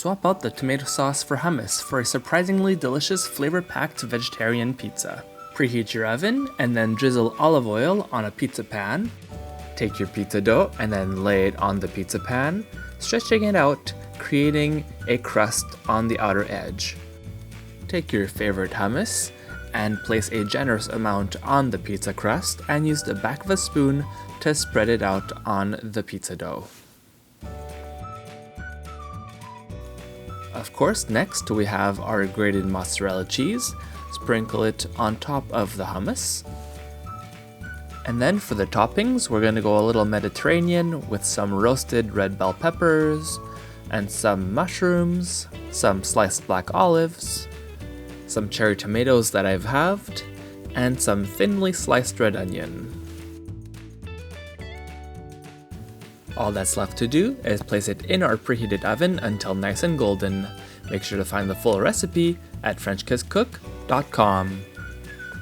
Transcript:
swap out the tomato sauce for hummus for a surprisingly delicious flavor-packed vegetarian pizza. Preheat your oven and then drizzle olive oil on a pizza pan. Take your pizza dough and then lay it on the pizza pan, stretching it out, creating a crust on the outer edge. Take your favorite hummus and place a generous amount on the pizza crust and use the back of a spoon to spread it out on the pizza dough. Of course, next we have our grated mozzarella cheese. Sprinkle it on top of the hummus. And then for the toppings, we're going to go a little Mediterranean with some roasted red bell peppers and some mushrooms, some sliced black olives, some cherry tomatoes that I've halved, and some thinly sliced red onion. All that's left to do is place it in our preheated oven until nice and golden. Make sure to find the full recipe at FrenchKissCook.com.